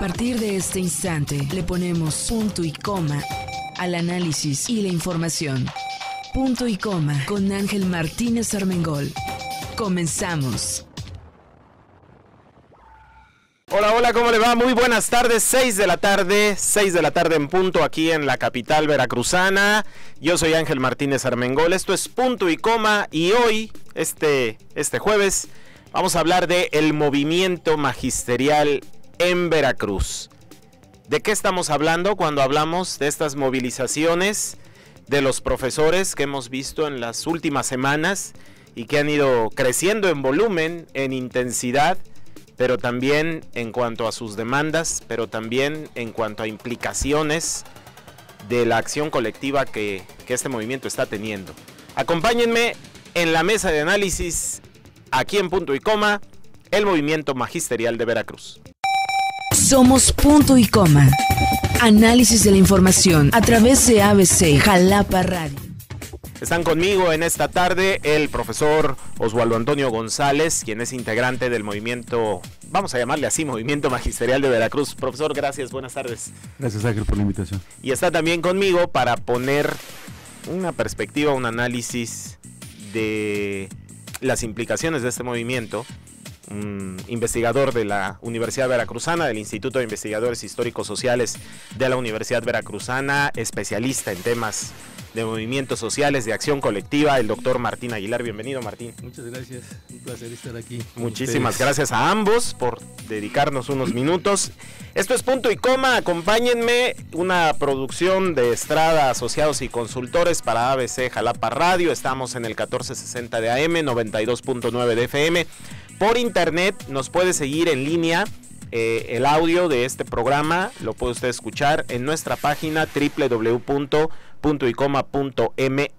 partir de este instante le ponemos punto y coma al análisis y la información. Punto y coma con Ángel Martínez Armengol. Comenzamos. Hola, hola, ¿cómo le va? Muy buenas tardes, 6 de la tarde en punto aquí en la capital veracruzana. Yo soy Ángel Martínez Armengol, esto es Punto y Coma y hoy, este jueves, vamos a hablar de el movimiento magisterial en Veracruz. ¿De qué estamos hablando cuando hablamos de estas movilizaciones de los profesores que hemos visto en las últimas semanas y que han ido creciendo en volumen, en intensidad, pero también en cuanto a sus demandas, pero también en cuanto a implicaciones de la acción colectiva que este movimiento está teniendo? Acompáñenme en la mesa de análisis, aquí en Punto y Coma, el movimiento magisterial de Veracruz. Somos Punto y Coma. Análisis de la información a través de ABC Jalapa Radio. Están conmigo en esta tarde el profesor Oswaldo Antonio González, quien es integrante del movimiento, vamos a llamarle así, Movimiento Magisterial de Veracruz. Profesor, gracias, buenas tardes. Gracias, Ángel, por la invitación. Y está también conmigo para poner una perspectiva, un análisis de las implicaciones de este movimiento, un investigador de la Universidad Veracruzana, del Instituto de Investigadores Históricos Sociales de la Universidad Veracruzana, especialista en temas de movimientos sociales, de acción colectiva, el doctor Martín Aguilar. Bienvenido, Martín. Muchas gracias, un placer estar aquí. Muchísimas gracias a ambos por dedicarnos unos minutos. Esto es Punto y Coma, acompáñenme, una producción de Estrada Asociados y Consultores para ABC Jalapa Radio. Estamos en el 1460 de AM, 92.9 de FM. Por internet nos puede seguir en línea. El audio de este programa lo puede usted escuchar en nuestra página www.puntoycoma.me.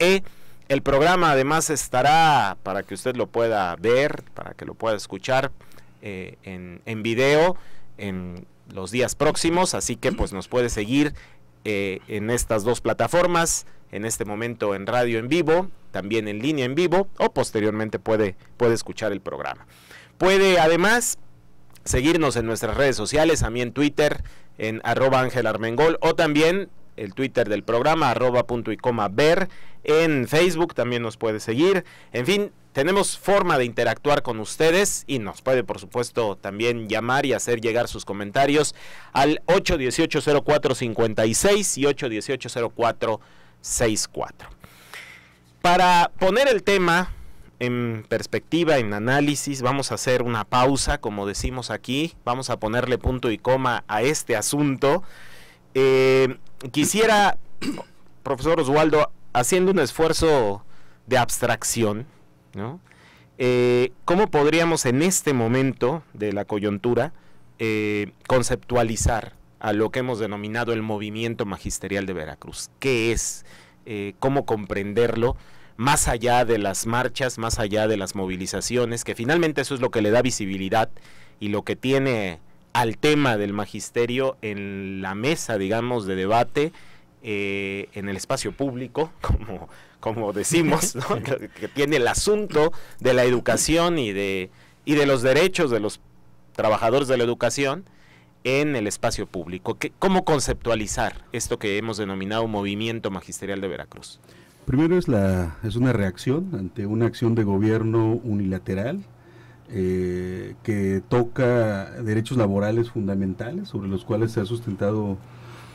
El programa además estará para que usted lo pueda ver, para que lo pueda escuchar en video en los días próximos, así que pues nos puede seguir en estas dos plataformas, en este momento en radio en vivo, también en línea en vivo, o posteriormente puede escuchar el programa. Puede además seguirnos en nuestras redes sociales, a mí en Twitter, en @AngelArmengol, o también el Twitter del programa, @puntoycomaver. En Facebook también nos puede seguir. En fin, tenemos forma de interactuar con ustedes y nos puede, por supuesto, también llamar y hacer llegar sus comentarios al 818-0456 y 818-0464. Para poner el tema en perspectiva, en análisis, vamos a hacer una pausa, como decimos aquí, vamos a ponerle punto y coma a este asunto. Quisiera, profesor Oswaldo, haciendo un esfuerzo de abstracción, ¿no? ¿Cómo podríamos en este momento de la coyuntura conceptualizar a lo que hemos denominado el movimiento magisterial de Veracruz? ¿Qué es? ¿Cómo comprenderlo? Más allá de las marchas, más allá de las movilizaciones, que finalmente eso es lo que le da visibilidad y lo que tiene al tema del magisterio en la mesa, digamos, de debate, en el espacio público, como decimos, ¿no? que tiene el asunto de la educación y de los derechos de los trabajadores de la educación en el espacio público. ¿Cómo conceptualizar esto que hemos denominado movimiento magisterial de Veracruz? Primero es una reacción ante una acción de gobierno unilateral que toca derechos laborales fundamentales sobre los cuales se ha sustentado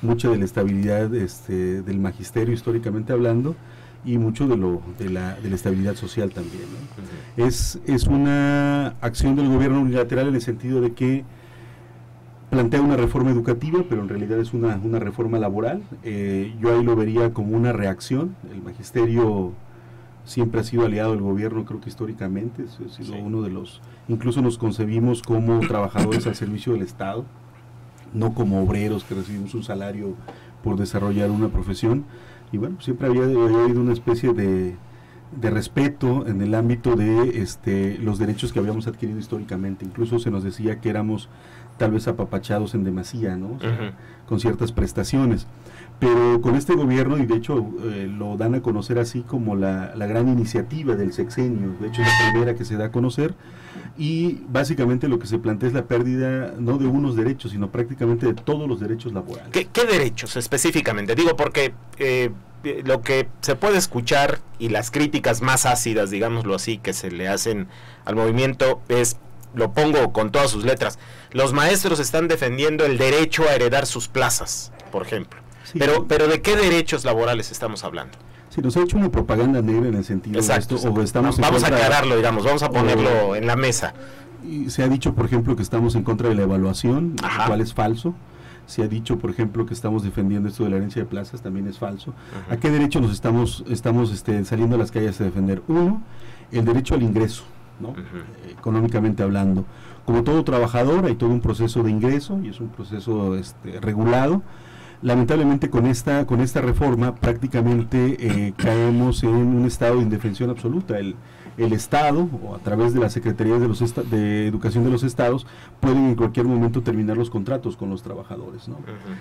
mucha de la estabilidad del magisterio históricamente hablando y mucho de la estabilidad social también, ¿no? Uh-huh. Es una acción del gobierno unilateral en el sentido de que plantea una reforma educativa, pero en realidad es una reforma laboral. Yo ahí lo vería como una reacción. El magisterio siempre ha sido aliado del gobierno, creo que históricamente, ha sido uno de los, incluso nos concebimos como trabajadores al servicio del Estado, no como obreros que recibimos un salario por desarrollar una profesión. Y bueno, siempre había habido una especie de respeto en el ámbito de los derechos que habíamos adquirido históricamente. Incluso se nos decía que éramos tal vez apapachados en demasía, ¿no? O sea, con ciertas prestaciones. Pero con este gobierno, y de hecho lo dan a conocer así como la gran iniciativa del sexenio, de hecho es la primera que se da a conocer, y básicamente lo que se plantea es la pérdida no de unos derechos, sino prácticamente de todos los derechos laborales. ¿Qué derechos específicamente? Digo, porque lo que se puede escuchar y las críticas más ácidas, digámoslo así, que se le hacen al movimiento es, lo pongo con todas sus letras, los maestros están defendiendo el derecho a heredar sus plazas, por ejemplo. Sí. Pero ¿de qué derechos laborales estamos hablando? Sí, nos ha hecho una propaganda negra en el sentido exacto, de esto, o estamos vamos a aclararlo, digamos, vamos a ponerlo en la mesa. Y se ha dicho, por ejemplo, que estamos en contra de la evaluación, lo cual es falso. Se ha dicho, por ejemplo, que estamos defendiendo esto de la herencia de plazas, también es falso. ¿A qué derecho nos estamos saliendo a las calles a defender? Uno, el derecho al ingreso, ¿no? Económicamente hablando. Como todo trabajador, hay todo un proceso de ingreso, y es un proceso regulado. Lamentablemente con esta reforma prácticamente caemos en un estado de indefensión absoluta. El Estado, o a través de las secretarías de educación de los estados, pueden en cualquier momento terminar los contratos con los trabajadores, ¿no?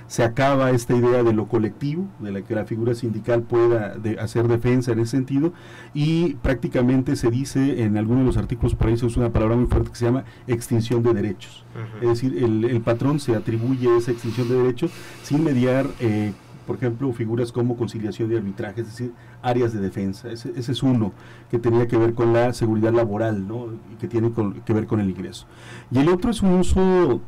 Se acaba esta idea de lo colectivo, de la que la figura sindical pueda hacer defensa en ese sentido, y prácticamente se dice en algunos de los artículos, por ahí se usa una palabra muy fuerte que se llama extinción de derechos. Es decir, el patrón se atribuye esa extinción de derechos sin mediar, por ejemplo, figuras como conciliación y arbitraje, es decir, áreas de defensa. Ese es uno que tenía que ver con la seguridad laboral, ¿no? Y que tiene que ver con el ingreso. Y el otro es un uso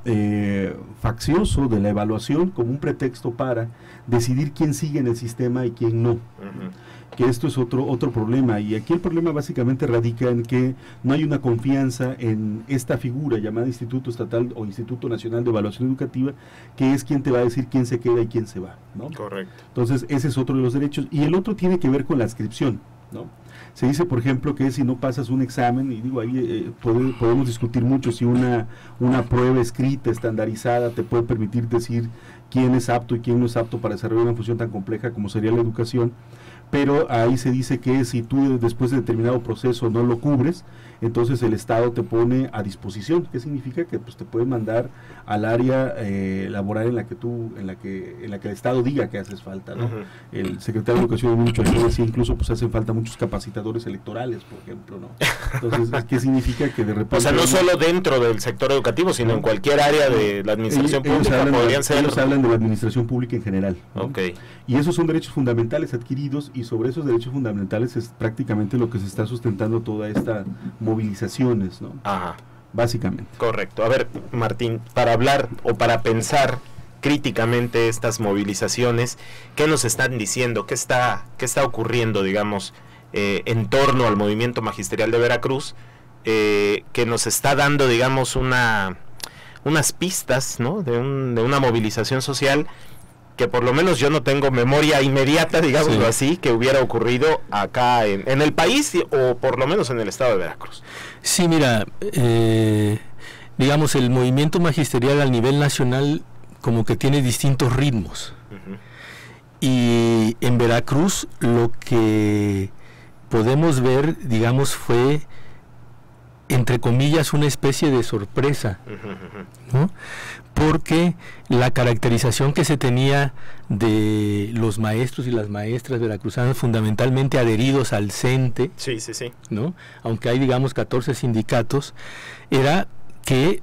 faccioso de la evaluación como un pretexto para decidir quién sigue en el sistema y quién no. Que esto es otro problema, y aquí el problema básicamente radica en que no hay una confianza en esta figura llamada Instituto Estatal o Instituto Nacional de Evaluación Educativa, que es quien te va a decir quién se queda y quién se va, ¿no? Correcto. Entonces ese es otro de los derechos, y el otro tiene que ver con la adscripción, ¿no? Se dice, por ejemplo, que si no pasas un examen, y digo, ahí podemos discutir mucho si una prueba escrita, estandarizada, te puede permitir decir quién es apto y quién no es apto para desarrollar una función tan compleja como sería la educación, pero ahí se dice que si tú después de determinado proceso no lo cubres, entonces el Estado te pone a disposición. ¿Qué significa? Que pues te pueden mandar al área laboral en la que el Estado diga que haces falta, ¿no? El secretario de Educación mucho decía, incluso pues hacen falta muchos capacitadores electorales, por ejemplo, ¿no? Entonces, ¿qué significa? Que de repente... O sea, no solo dentro del sector educativo, sino en cualquier área de la administración pública podrían ser... Ellos hablan de la administración pública en general, ¿no? Okay. Y esos son derechos fundamentales adquiridos, y sobre esos derechos fundamentales es prácticamente lo que se está sustentando toda esta movilizaciones, ¿no? Ajá. Básicamente. Correcto. A ver, Martín, para hablar o para pensar críticamente estas movilizaciones, ¿qué nos están diciendo? ¿Qué está ocurriendo, digamos, en torno al movimiento magisterial de Veracruz, que nos está dando, digamos, unas pistas, ¿no? de una movilización social que por lo menos yo no tengo memoria inmediata, digámoslo así, que hubiera ocurrido acá en el país, o por lo menos en el estado de Veracruz? Sí, mira, digamos, el movimiento magisterial a nivel nacional como que tiene distintos ritmos. Y en Veracruz lo que podemos ver, digamos, fue, entre comillas, una especie de sorpresa, ¿no? Porque la caracterización que se tenía de los maestros y las maestras veracruzanas, fundamentalmente adheridos al CENTE, ¿no? Aunque hay, digamos, 14 sindicatos, era que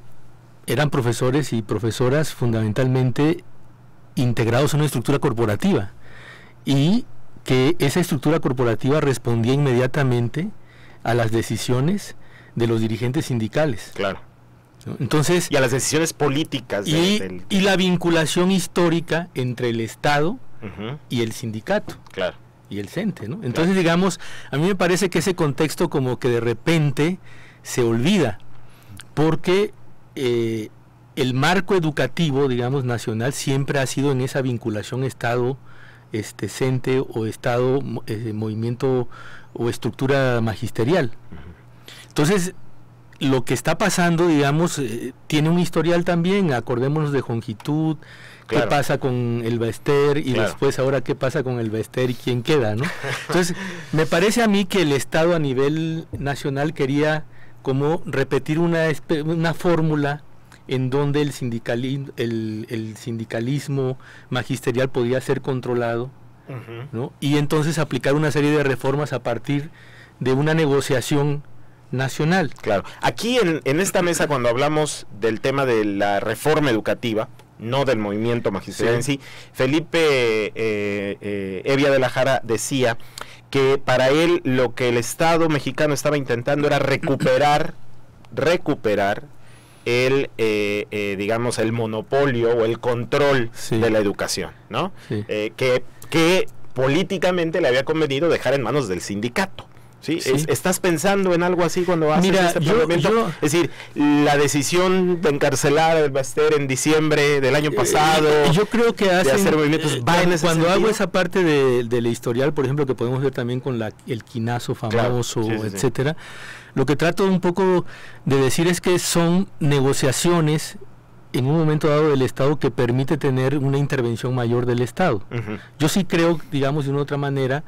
eran profesores y profesoras fundamentalmente integrados en una estructura corporativa, y que esa estructura corporativa respondía inmediatamente a las decisiones de los dirigentes sindicales. Claro. ¿No? Entonces, y a las decisiones políticas. Y la vinculación histórica entre el Estado y el sindicato. Claro. Y el CENTE, ¿no? Entonces, digamos, a mí me parece que ese contexto como que de repente se olvida, porque el marco educativo, digamos, nacional siempre ha sido en esa vinculación Estado, CENTE o Estado, movimiento o estructura magisterial. Entonces, lo que está pasando, digamos, tiene un historial también. Acordémonos de Jongitud, claro. qué pasa con el Baester y claro. después ahora qué pasa con el Baester y quién queda, ¿no? Entonces, me parece a mí que el Estado a nivel nacional quería como repetir una fórmula en donde el sindicalismo magisterial podía ser controlado, ¿no? Y entonces aplicar una serie de reformas a partir de una negociación nacional. Claro. Aquí en esta mesa, cuando hablamos del tema de la reforma educativa, no del movimiento magisterial en sí, Felipe Evia de la Jara decía que para él lo que el Estado mexicano estaba intentando era recuperar el digamos el monopolio o el control de la educación, ¿no? Sí. Que políticamente le había convenido dejar en manos del sindicato. ¿Sí? Sí. ¿Estás pensando en algo así cuando haces este planteamiento? Es decir, la decisión de encarcelar al Baester en diciembre del año pasado, yo creo que hacer movimientos va en ese cuando sentido. Hago esa parte del historial, por ejemplo, que podemos ver también con el quinazo famoso, claro, etcétera, lo que trato un poco de decir es que son negociaciones en un momento dado del Estado que permite tener una intervención mayor del Estado. Yo sí creo, digamos de una otra manera,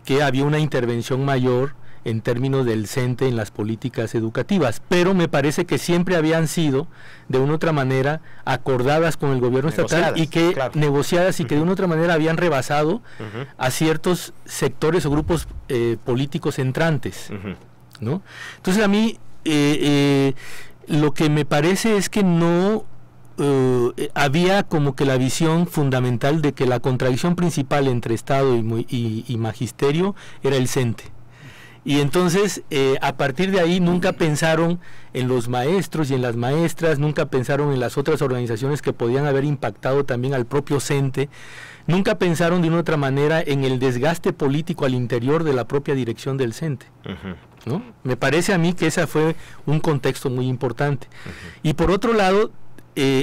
que había una intervención mayor en términos del CENTE en las políticas educativas, pero me parece que siempre habían sido de una u otra manera acordadas con el gobierno estatal y que negociadas y que de una u otra manera habían rebasado a ciertos sectores o grupos políticos entrantes, ¿no? Entonces a mí lo que me parece es que no había como que la visión fundamental de que la contradicción principal entre Estado y magisterio era el CENTE. Y entonces, a partir de ahí, nunca pensaron en los maestros y en las maestras, nunca pensaron en las otras organizaciones que podían haber impactado también al propio CENTE, nunca pensaron de una otra manera en el desgaste político al interior de la propia dirección del CENTE. ¿No? Me parece a mí que ese fue un contexto muy importante. Y por otro lado,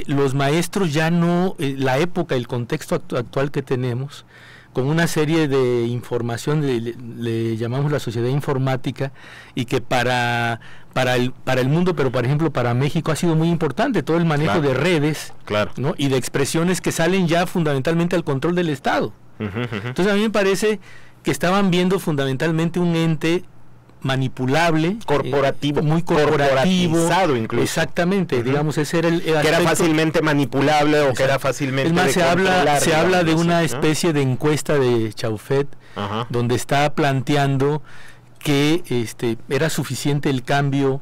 los maestros ya no, la época, el contexto actual que tenemos, con una serie de información, le llamamos la sociedad informática, y que para el mundo, pero por ejemplo para México ha sido muy importante todo el manejo de redes, ¿no? Y de expresiones que salen ya fundamentalmente al control del Estado. Entonces a mí me parece que estaban viendo fundamentalmente un ente manipulable, corporativo, muy corporatizado incluso. Exactamente, digamos, ese era el aspecto, que era fácilmente manipulable o que era fácilmente. Es más, se habla de una especie de encuesta de Chaufet, donde está planteando que era suficiente el cambio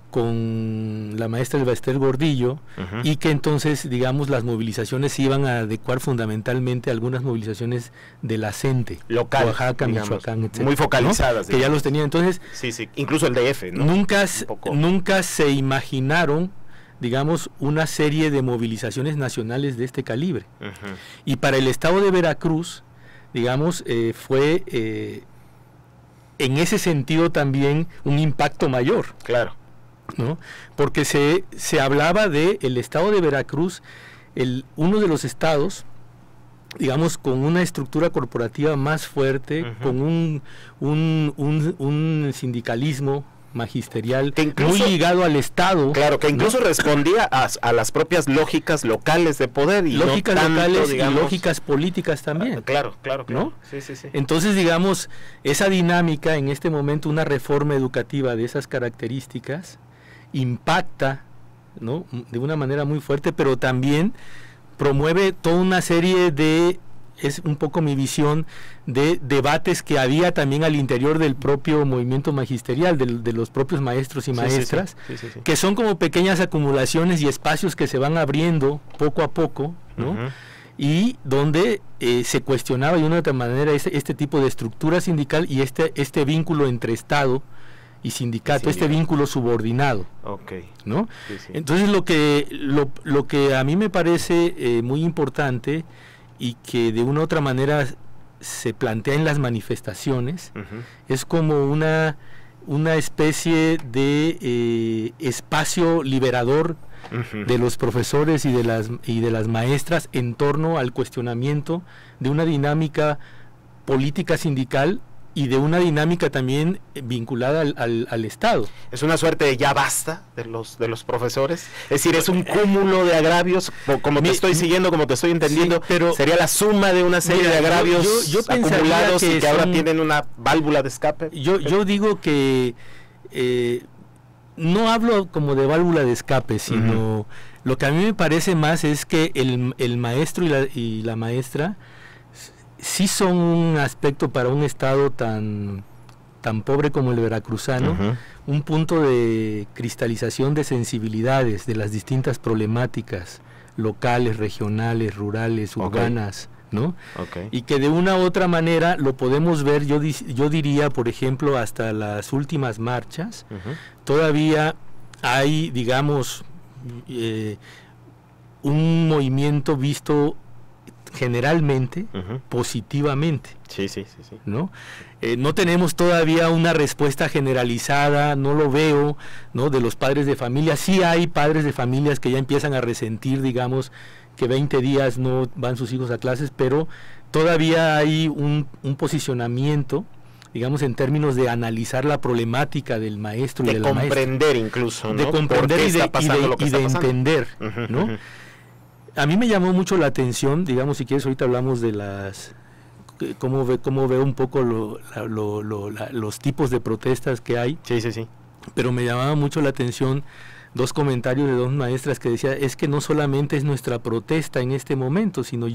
con la maestra del Baester Gordillo, y que entonces, digamos, las movilizaciones se iban a adecuar fundamentalmente a algunas movilizaciones de la CENTE, local, Oaxaca, digamos, Michoacán, etc., muy focalizadas, ¿no? Que ya los tenían. Entonces, incluso el DF, ¿no? Nunca se imaginaron, digamos, una serie de movilizaciones nacionales de este calibre. Y para el Estado de Veracruz, digamos, fue en ese sentido también un impacto mayor. Claro. ¿No? Porque se hablaba de el Estado de Veracruz, uno de los estados, digamos, con una estructura corporativa más fuerte, con un sindicalismo magisterial incluso, muy ligado al Estado. Claro, que incluso respondía a las propias lógicas locales de poder. Y lógicas no tanto, locales, digamos, y lógicas políticas también. Claro. ¿No? Sí. Entonces, digamos, esa dinámica, en este momento, una reforma educativa de esas características, impacta, ¿no?, de una manera muy fuerte, pero también promueve toda una serie de, es un poco mi visión, de debates que había también al interior del propio movimiento magisterial, de los propios maestros y maestras, sí. Que son como pequeñas acumulaciones y espacios que se van abriendo poco a poco, ¿no? Y donde se cuestionaba de una u otra manera este tipo de estructura sindical y este vínculo entre Estado y sindicato, este vínculo subordinado, ¿no? Entonces lo que a mí me parece muy importante y que de una u otra manera se plantea en las manifestaciones es como una especie de espacio liberador de los profesores y de las maestras en torno al cuestionamiento de una dinámica política sindical y de una dinámica también vinculada al Estado. Es una suerte de ya basta de los profesores, es decir, es un cúmulo de agravios, como te estoy siguiendo, como te estoy entendiendo, sí, pero sería la suma de una serie de agravios yo acumulados y que ahora tienen una válvula de escape. Yo digo que no hablo como de válvula de escape, sino lo que a mí me parece más es que el maestro y la maestra sí son un aspecto para un estado tan pobre como el veracruzano, un punto de cristalización de sensibilidades de las distintas problemáticas locales, regionales, rurales, urbanas, ¿no? Y que de una u otra manera lo podemos ver, yo diría, por ejemplo, hasta las últimas marchas, todavía hay, digamos, un movimiento visto generalmente positivamente. Sí. ¿No? No tenemos todavía una respuesta generalizada, no lo veo, ¿no? De los padres de familia. Sí hay padres de familias que ya empiezan a resentir, digamos, que 20 días no van sus hijos a clases, pero todavía hay un posicionamiento, digamos, en términos de analizar la problemática del maestro y de la maestra. De comprender incluso, ¿no? De comprender y de entender, ¿no? A mí me llamó mucho la atención, digamos, si quieres ahorita hablamos de cómo veo un poco los tipos de protestas que hay. Sí. Pero me llamaba mucho la atención dos comentarios de dos maestras que decía, es que no solamente es nuestra protesta en este momento, sino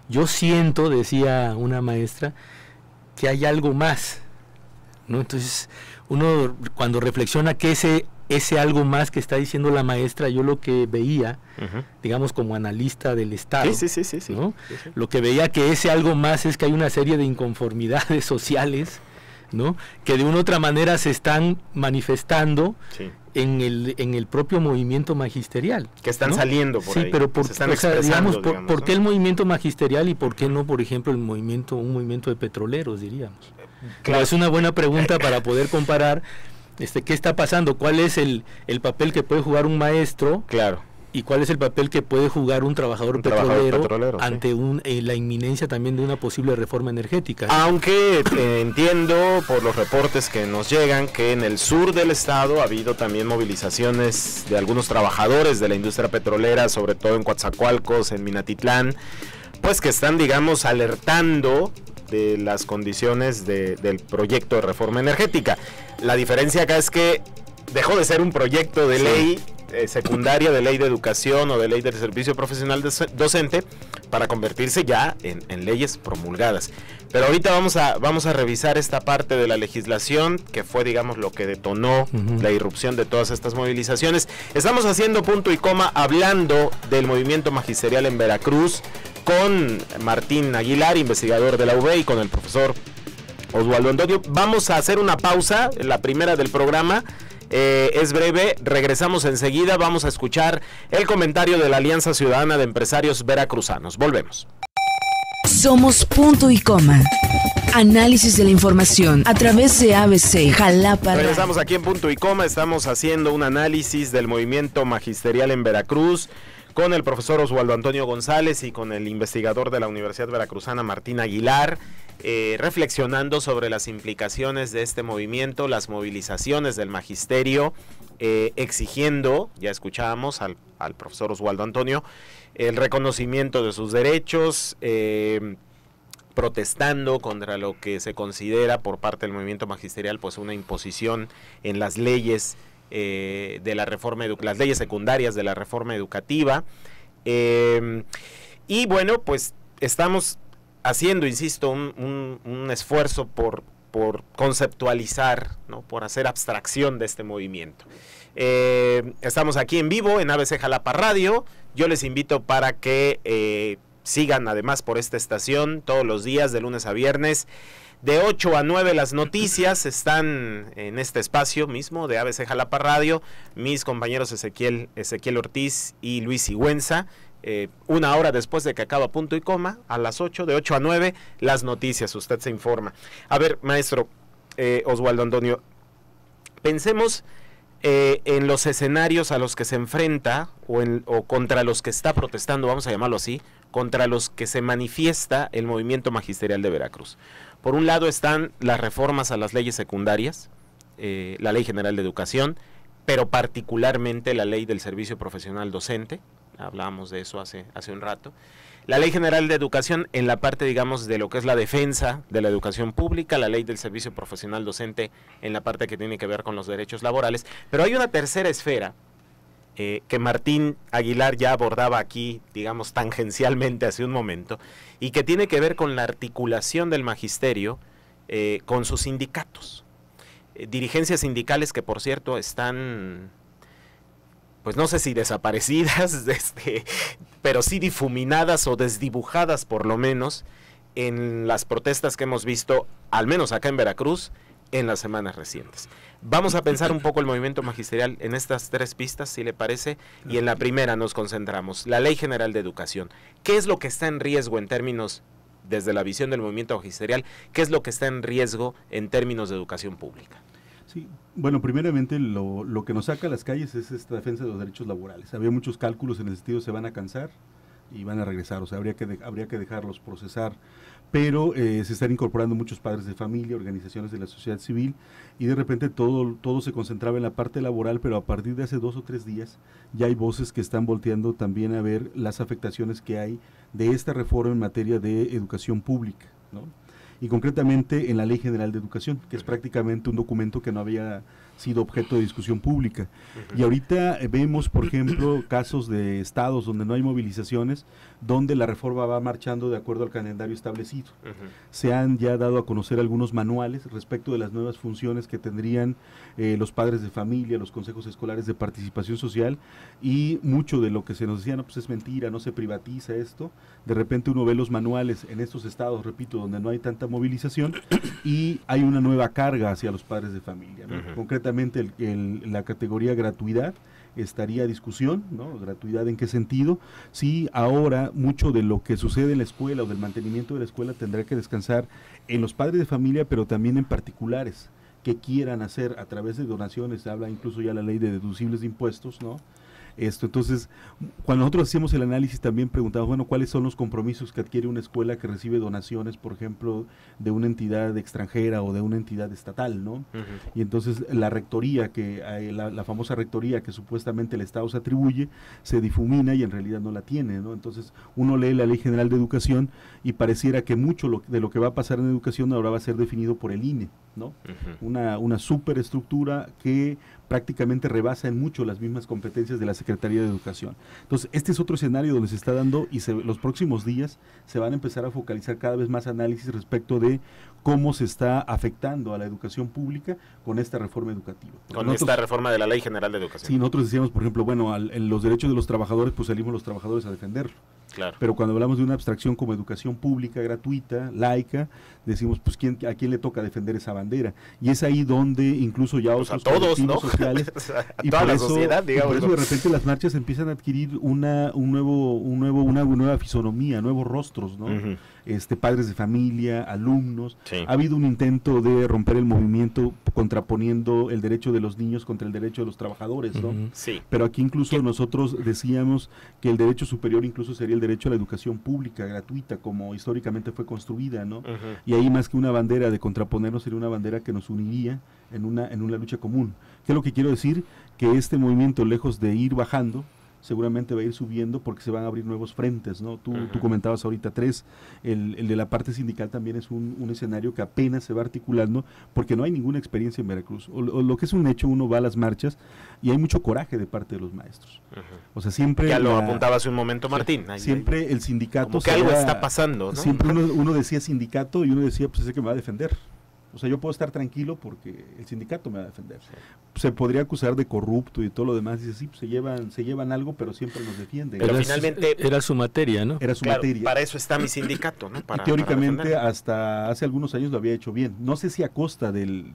yo siento, decía una maestra, que hay algo más, ¿no? Entonces, uno cuando reflexiona que ese algo más que está diciendo la maestra, yo lo que veía, digamos, como analista del Estado, sí. ¿no? Sí. Lo que veía que ese algo más es que hay una serie de inconformidades sociales, ¿no? Que de una u otra manera se están manifestando en el propio movimiento magisterial. Que están, ¿no?, saliendo por ahí. Sí, pero digamos, ¿por qué el movimiento magisterial y por qué no, por ejemplo, un movimiento de petroleros, diríamos? Claro, es una buena pregunta para poder comparar qué está pasando, cuál es el papel que puede jugar un maestro. Claro. ¿Y cuál es el papel que puede jugar un trabajador petrolero ante la inminencia también de una posible reforma energética? Aunque entiendo por los reportes que nos llegan que en el sur del estado ha habido también movilizaciones de algunos trabajadores de la industria petrolera, sobre todo en Coatzacoalcos, en Minatitlán, pues que están, digamos, alertando de las condiciones del proyecto de reforma energética. La diferencia acá es que dejó de ser un proyecto de ley secundaria, de ley de educación o de ley del servicio profesional docente, para convertirse ya en leyes promulgadas. Pero ahorita vamos a revisar esta parte de la legislación que fue, digamos, lo que detonó la irrupción de todas estas movilizaciones. Estamos haciendo punto y coma hablando del movimiento magisterial en Veracruz con Martín Aguilar, investigador de la UB, y con el profesor Oswaldo Antonio. Vamos a hacer una pausa, la primera del programa. Es breve, regresamos enseguida, vamos a escuchar el comentario de la Alianza Ciudadana de Empresarios Veracruzanos. Volvemos. Somos punto y coma. Análisis de la información a través de ABC Jalapa. Regresamos aquí en punto y coma, estamos haciendo un análisis del movimiento magisterial en Veracruz con el profesor Oswaldo Antonio González y con el investigador de la Universidad Veracruzana Martín Aguilar. Reflexionando sobre las implicaciones de este movimiento, las movilizaciones del magisterio, exigiendo, ya escuchábamos al profesor Oswaldo Antonio, el reconocimiento de sus derechos, protestando contra lo que se considera por parte del movimiento magisterial pues una imposición en las leyes de la reforma, las leyes secundarias de la reforma educativa, y bueno, pues estamos haciendo, insisto, un esfuerzo por conceptualizar, ¿no?, por hacer abstracción de este movimiento. Estamos aquí en vivo en ABC Jalapa Radio. Yo les invito para que sigan además por esta estación todos los días de lunes a viernes. De 8 a 9 las noticias están en este espacio mismo de ABC Jalapa Radio. Mis compañeros Ezequiel Ortiz y Luis Sigüenza. Una hora después de que acaba punto y coma, a las 8, de 8 a 9, las noticias, usted se informa. A ver, maestro Oswaldo Antonio, pensemos en los escenarios a los que se enfrenta o contra los que está protestando, vamos a llamarlo así, contra los que se manifiesta el movimiento magisterial de Veracruz. Por un lado están las reformas a las leyes secundarias, la Ley General de Educación, pero particularmente la Ley del Servicio Profesional Docente, hablábamos de eso hace un rato, la Ley General de Educación en la parte, digamos, de lo que es la defensa de la educación pública, la Ley del Servicio Profesional Docente en la parte que tiene que ver con los derechos laborales, pero hay una tercera esfera que Martín Aguilar ya abordaba aquí, digamos, tangencialmente hace un momento, y que tiene que ver con la articulación del magisterio con sus sindicatos. Dirigencias sindicales que, por cierto, están, pues no sé si desaparecidas, pero sí difuminadas o desdibujadas por lo menos en las protestas que hemos visto, al menos acá en Veracruz, en las semanas recientes. Vamos a pensar un poco el movimiento magisterial en estas tres pistas, si le parece, y en la primera nos concentramos, la Ley General de Educación. ¿Qué es lo que está en riesgo en términos, desde la visión del movimiento magisterial, qué es lo que está en riesgo en términos de educación pública? Sí, bueno, primeramente lo que nos saca a las calles es esta defensa de los derechos laborales. Había muchos cálculos en el sentido se van a cansar y van a regresar, o sea, habría que dejarlos procesar, pero se están incorporando muchos padres de familia, organizaciones de la sociedad civil, y de repente todo se concentraba en la parte laboral, pero a partir de hace 2 o 3 días ya hay voces que están volteando también a ver las afectaciones que hay de esta reforma en materia de educación pública, ¿no? Y concretamente en la Ley General de Educación, que es prácticamente un documento que no había sido objeto de discusión pública. Y ahorita vemos, por ejemplo, casos de estados donde no hay movilizaciones, donde la reforma va marchando de acuerdo al calendario establecido. Se han ya dado a conocer algunos manuales respecto de las nuevas funciones que tendrían los padres de familia, los consejos escolares de participación social, y mucho de lo que se nos decía, no, pues es mentira, no se privatiza esto. De repente uno ve los manuales en estos estados, repito, donde no hay tanta movilización y hay una nueva carga hacia los padres de familia, ¿no? Concretamente la categoría gratuidad estaría a discusión, ¿no? Gratuidad en qué sentido, si ahora mucho de lo que sucede en la escuela o del mantenimiento de la escuela tendrá que descansar en los padres de familia, pero también en particulares que quieran hacer a través de donaciones. Se habla incluso ya la ley de deducibles de impuestos, ¿no? Entonces, cuando nosotros hacíamos el análisis también preguntamos, bueno, ¿cuáles son los compromisos que adquiere una escuela que recibe donaciones, por ejemplo, de una entidad extranjera o de una entidad estatal, ¿no? Y entonces la rectoría, la famosa rectoría que supuestamente el Estado se atribuye, se difumina y en realidad no la tiene, ¿no? Entonces uno lee la Ley General de Educación y pareciera que mucho de lo que va a pasar en educación ahora va a ser definido por el INE, ¿no? Una superestructura que prácticamente rebasa en mucho las mismas competencias de la Secretaría de Educación. Entonces, este es otro escenario donde se está dando y los próximos días se van a empezar a focalizar cada vez más análisis respecto de cómo se está afectando a la educación pública con esta reforma educativa. Con esta reforma de la Ley General de Educación. Sí, nosotros decíamos, por ejemplo, bueno, en los derechos de los trabajadores, pues salimos los trabajadores a defenderlo. Claro. Pero cuando hablamos de una abstracción como educación pública, gratuita, laica, decimos, pues ¿a quién le toca defender esa bandera? Y es ahí donde incluso ya pues otros colectivos sociales, y toda la sociedad, digamos, por eso de repente las marchas empiezan a adquirir una nueva fisonomía, nuevos rostros, ¿no? Padres de familia, alumnos. Sí. Ha habido un intento de romper el movimiento contraponiendo el derecho de los niños contra el derecho de los trabajadores, ¿no? Sí. Pero aquí incluso nosotros decíamos que el derecho superior incluso sería el derecho a la educación pública, gratuita, como históricamente fue construida, ¿no? Y ahí más que una bandera de contraponernos sería una bandera que nos uniría en una lucha común. ¿Qué es lo que quiero decir? Que este movimiento, lejos de ir bajando, seguramente va a ir subiendo porque se van a abrir nuevos frentes, ¿no? Tú comentabas ahorita 3, el de la parte sindical también es un escenario que apenas se va articulando porque no hay ninguna experiencia en Veracruz. O lo que es un hecho, uno va a las marchas y hay mucho coraje de parte de los maestros. O sea, siempre... Ya lo apuntaba hace un momento Martín. Siempre el sindicato... Como que algo está pasando, ¿no? Siempre uno decía sindicato y uno decía, pues ese que me va a defender. O sea, yo puedo estar tranquilo porque el sindicato me va a defender. Se podría acusar de corrupto y todo lo demás. Dice, sí, pues se llevan algo, pero siempre nos defienden. Pero finalmente... Era su materia, ¿no? Era su materia. Para eso está mi sindicato, ¿no? Y teóricamente hasta hace algunos años lo había hecho bien. No sé si a costa del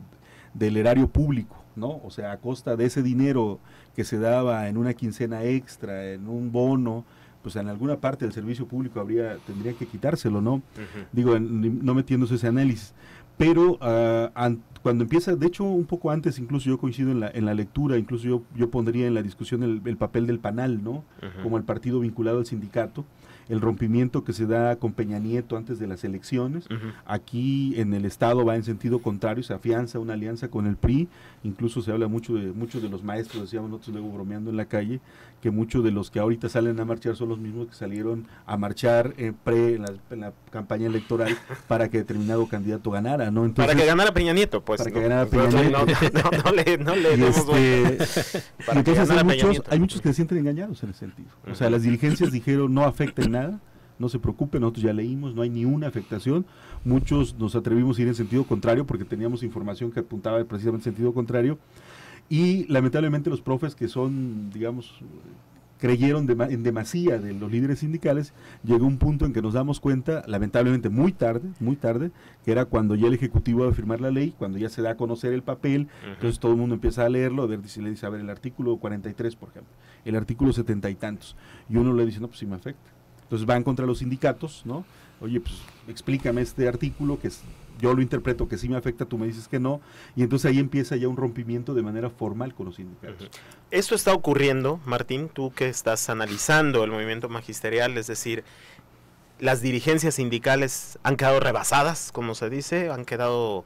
erario público, ¿no? O sea, a costa de ese dinero que se daba en una quincena extra, en un bono, pues en alguna parte del servicio público tendría que quitárselo, ¿no? Digo, no metiéndose ese análisis. Pero cuando empieza, de hecho un poco antes, incluso yo coincido en la lectura, incluso yo pondría en la discusión el papel del PANAL, ¿no? Como el partido vinculado al sindicato, el rompimiento que se da con Peña Nieto antes de las elecciones. Aquí en el Estado va en sentido contrario, se afianza una alianza con el PRI, incluso se habla muchos de los maestros, decíamos nosotros luego bromeando en la calle, que muchos de los que ahorita salen a marchar son los mismos que salieron a marchar en la campaña electoral para que determinado candidato ganara, ¿no? Entonces, para que ganara Peña Nieto, pues. Para que ganara Peña Nieto. No le demos entonces hay muchos que se sienten engañados en ese sentido. O sea, las dirigencias dijeron no afecta en nada, no se preocupen, nosotros ya leímos, no hay ni una afectación. Muchos nos atrevimos a ir en sentido contrario porque teníamos información que apuntaba precisamente en sentido contrario. Y lamentablemente los profes que son, digamos, creyeron en demasía de los líderes sindicales, llegó un punto en que nos damos cuenta, lamentablemente muy tarde, que era cuando ya el Ejecutivo va a firmar la ley, cuando ya se da a conocer el papel, entonces todo el mundo empieza a leerlo, a ver, le dice, a ver, el artículo 43, por ejemplo, el artículo 70 y tantos, y uno le dice, no, pues sí me afecta. Entonces van contra los sindicatos, ¿no? Oye, pues explícame este artículo que yo lo interpreto que sí me afecta, tú me dices que no, y entonces ahí empieza ya un rompimiento de manera formal con los sindicatos. Esto está ocurriendo, Martín, tú que estás analizando el movimiento magisterial, es decir, las dirigencias sindicales han quedado rebasadas, como se dice, han quedado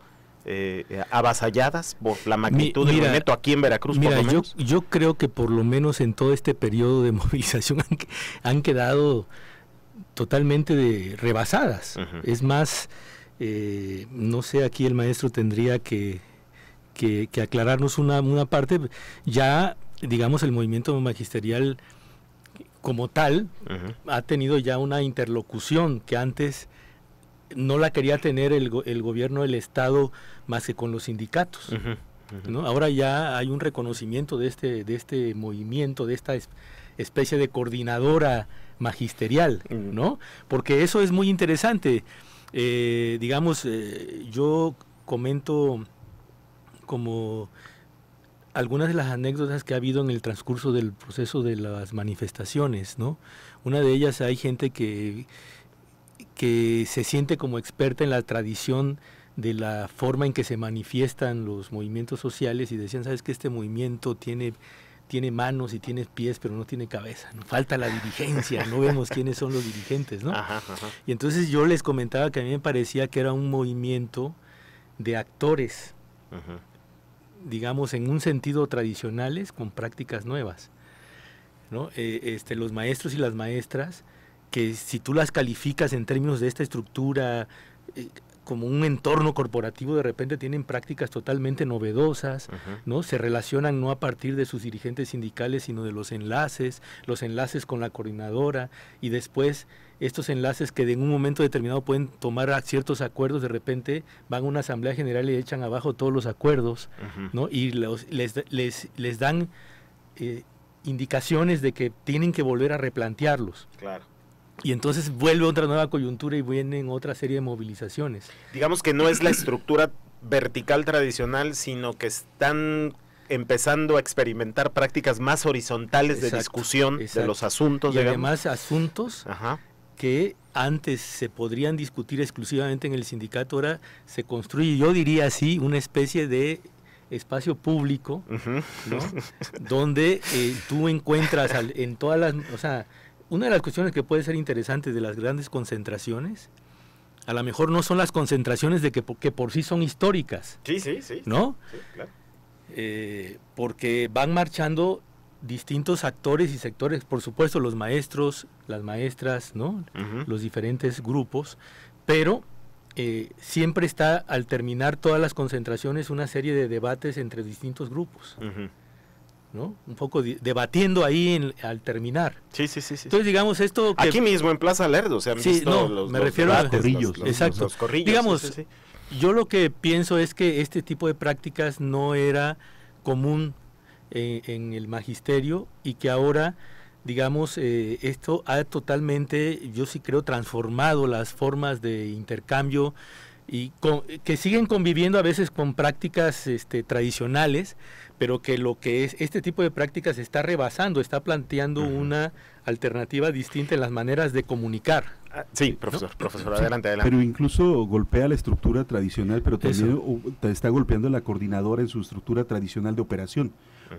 avasalladas por la magnitud del movimiento aquí en Veracruz, por lo menos. Yo creo que por lo menos en todo este periodo de movilización han quedado totalmente rebasadas. Es más, no sé, aquí el maestro tendría que aclararnos una parte. Ya, digamos, el movimiento magisterial como tal ha tenido ya una interlocución que antes no la quería tener el gobierno del Estado más que con los sindicatos. ¿No? Ahora ya hay un reconocimiento de este movimiento, de esta especie de coordinadora magisterial, ¿no? Porque eso es muy interesante. Digamos, yo comento como algunas de las anécdotas que ha habido en el transcurso del proceso de las manifestaciones, ¿no? Una de ellas, hay gente que se siente como experta en la tradición de la forma en que se manifiestan los movimientos sociales y decían, ¿sabes qué? Este movimiento tiene manos y tiene pies, pero no tiene cabeza, ¿no? Falta la dirigencia, no vemos quiénes son los dirigentes, ¿no? Y entonces yo les comentaba que a mí me parecía que era un movimiento de actores, digamos, en un sentido tradicionales con prácticas nuevas, ¿no? Los maestros y las maestras, que si tú las calificas en términos de esta estructura como un entorno corporativo, de repente tienen prácticas totalmente novedosas, ¿no? Se relacionan no a partir de sus dirigentes sindicales, sino de los enlaces con la coordinadora, y después estos enlaces que en un momento determinado pueden tomar ciertos acuerdos, de repente van a una asamblea general y echan abajo todos los acuerdos, ¿no? Y les dan indicaciones de que tienen que volver a replantearlos. Claro. Y entonces vuelve otra nueva coyuntura y vienen otra serie de movilizaciones. Digamos que no es la estructura vertical tradicional, sino que están empezando a experimentar prácticas más horizontales de discusión de los asuntos. Y además asuntos que antes se podrían discutir exclusivamente en el sindicato, ahora se construye, yo diría así, una especie de espacio público, ¿no? Donde tú encuentras en todas las... O sea, una de las cuestiones que puede ser interesante de las grandes concentraciones, a lo mejor no son las concentraciones que por sí son históricas. Sí. ¿No? Sí, claro. Porque van marchando distintos actores y sectores, por supuesto los maestros, las maestras, ¿no? Los diferentes grupos, pero siempre está, al terminar todas las concentraciones, una serie de debates entre distintos grupos. ¿No? Un poco debatiendo ahí al terminar. Sí. Entonces, digamos, esto que... Aquí mismo en Plaza Lerdo se han visto me refiero a corrillos. Exacto. Los corrillos. Digamos, yo lo que pienso es que este tipo de prácticas no era común en el magisterio y que ahora, digamos, esto ha totalmente, yo sí creo, transformado las formas de intercambio y que siguen conviviendo a veces con prácticas tradicionales, pero que lo que es este tipo de prácticas está rebasando, está planteando una alternativa distinta en las maneras de comunicar. Sí, profesor, adelante. Pero incluso golpea la estructura tradicional, pero también está golpeando la coordinadora en su estructura tradicional de operación.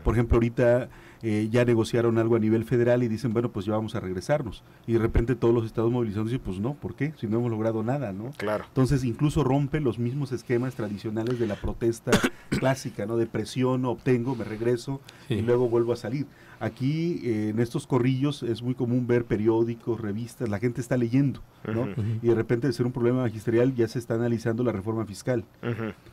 Por ejemplo, ahorita ya negociaron algo a nivel federal y dicen, bueno, pues ya vamos a regresarnos. Y de repente todos los estados movilizados dicen, pues no, ¿por qué? Si no hemos logrado nada, ¿no? Claro. Entonces incluso rompe los mismos esquemas tradicionales de la protesta clásica, ¿no? De presiono, obtengo, me regreso y luego vuelvo a salir. Aquí en estos corrillos es muy común ver periódicos, revistas, la gente está leyendo, ¿no? Y de repente de ser un problema magisterial ya se está analizando la reforma fiscal,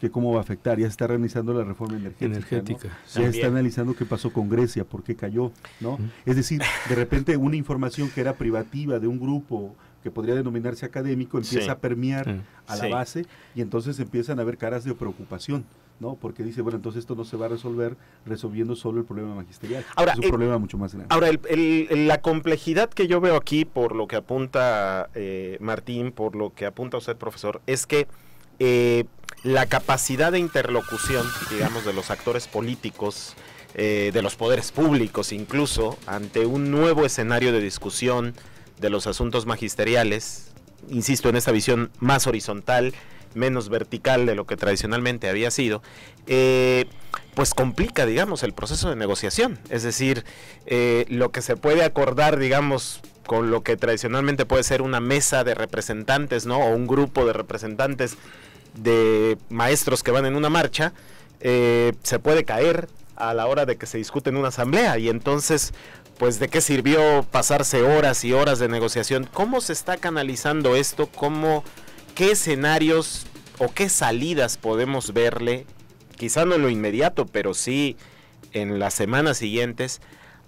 que cómo va a afectar, ya se está realizando la reforma energética, ¿no? Ya está analizando qué pasó con Grecia, por qué cayó, ¿no? Es decir, de repente una información que era privativa de un grupo que podría denominarse académico empieza a permear a la base y entonces empiezan a haber caras de preocupación, ¿no? Porque dice, bueno, entonces esto no se va a resolver resolviendo solo el problema magisterial. Ahora, es un problema mucho más grande. Ahora, la complejidad que yo veo aquí, por lo que apunta Martín, por lo que apunta usted, profesor, es que la capacidad de interlocución, digamos, de los actores políticos, de los poderes públicos incluso, ante un nuevo escenario de discusión de los asuntos magisteriales, insisto, en esta visión más horizontal, menos vertical de lo que tradicionalmente había sido, pues complica, digamos, el proceso de negociación. Es decir, lo que se puede acordar, digamos, con lo que tradicionalmente puede ser una mesa de representantes, ¿no? O un grupo de representantes de maestros que van en una marcha, se puede caer a la hora de que se discute en una asamblea, y entonces, pues, ¿de qué sirvió pasarse horas y horas de negociación? ¿Cómo se está canalizando esto? ¿Qué escenarios o qué salidas podemos verle, quizá no en lo inmediato, pero sí en las semanas siguientes,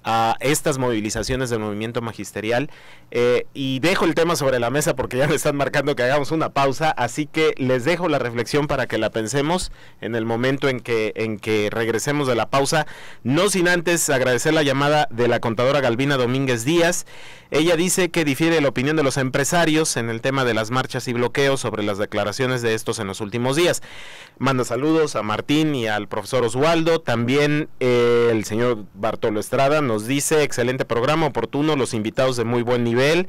a estas movilizaciones del movimiento magisterial? Y dejo el tema sobre la mesa porque ya me están marcando que hagamos una pausa, así que les dejo la reflexión para que la pensemos en el momento en que regresemos de la pausa, no sin antes agradecer la llamada de la contadora Galvina Domínguez Díaz. Ella dice que difiere la opinión de los empresarios en el tema de las marchas y bloqueos sobre las declaraciones de estos en los últimos días. Manda saludos a Martín y al profesor Oswaldo. También el señor Bartolo Estrada nos dice, excelente programa, oportuno, los invitados de muy buen nivel,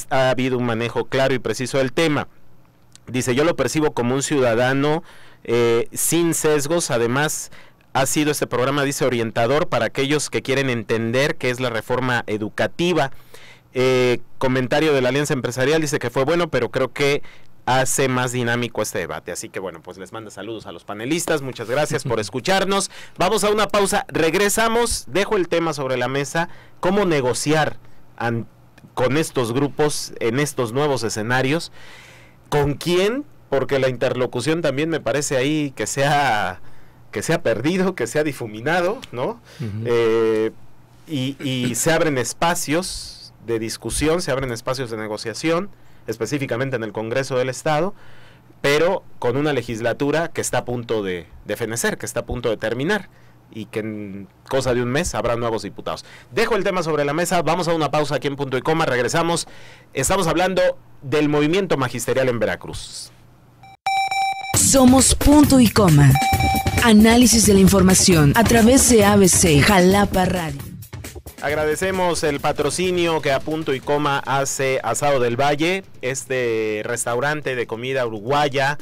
ha habido un manejo claro y preciso del tema. Dice, yo lo percibo como un ciudadano sin sesgos, además ha sido este programa, dice, orientador para aquellos que quieren entender qué es la reforma educativa. Comentario de la Alianza Empresarial, dice que fue bueno, pero creo que hace más dinámico este debate. Así que bueno, pues les mando saludos a los panelistas, muchas gracias por escucharnos. Vamos a una pausa, regresamos, dejo el tema sobre la mesa, cómo negociar con estos grupos en estos nuevos escenarios, con quién, porque la interlocución también me parece ahí que se ha perdido, que se ha difuminado, ¿no? Y se abren espacios de discusión, se abren espacios de negociación, específicamente en el Congreso del Estado, pero con una legislatura que está a punto de fenecer, que está a punto de terminar, y que en cosa de un mes habrá nuevos diputados. Dejo el tema sobre la mesa, vamos a una pausa aquí en Punto y Coma, regresamos. Estamos hablando del movimiento magisterial en Veracruz. Somos Punto y Coma. Análisis de la información a través de ABC Jalapa Radio. Agradecemos el patrocinio que a Punto y Coma hace Asado del Valle, este restaurante de comida uruguaya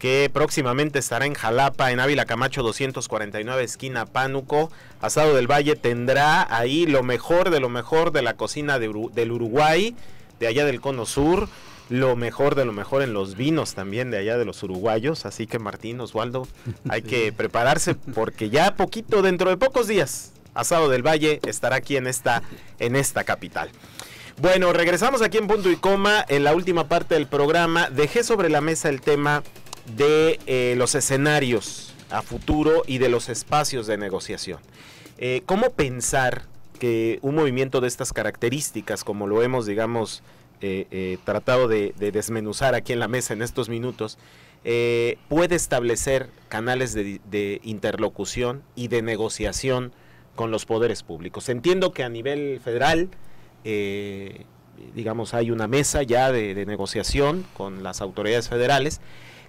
que próximamente estará en Jalapa, en Ávila Camacho 249, esquina Pánuco. Asado del Valle tendrá ahí lo mejor de la cocina del Uruguay, de allá del Cono Sur, lo mejor de lo mejor en los vinos también de allá de los uruguayos. Así que Martín, Oswaldo, hay que prepararse porque ya poquito, dentro de pocos días, Asado del Valle estará aquí en esta capital. Bueno, regresamos aquí en Punto y Coma. En la última parte del programa dejé sobre la mesa el tema de los escenarios a futuro y de los espacios de negociación. ¿Cómo pensar que un movimiento de estas características, como lo hemos, digamos, tratado de desmenuzar aquí en la mesa en estos minutos, puede establecer canales de interlocución y de negociación con los poderes públicos? Entiendo que a nivel federal, digamos, hay una mesa ya de negociación con las autoridades federales,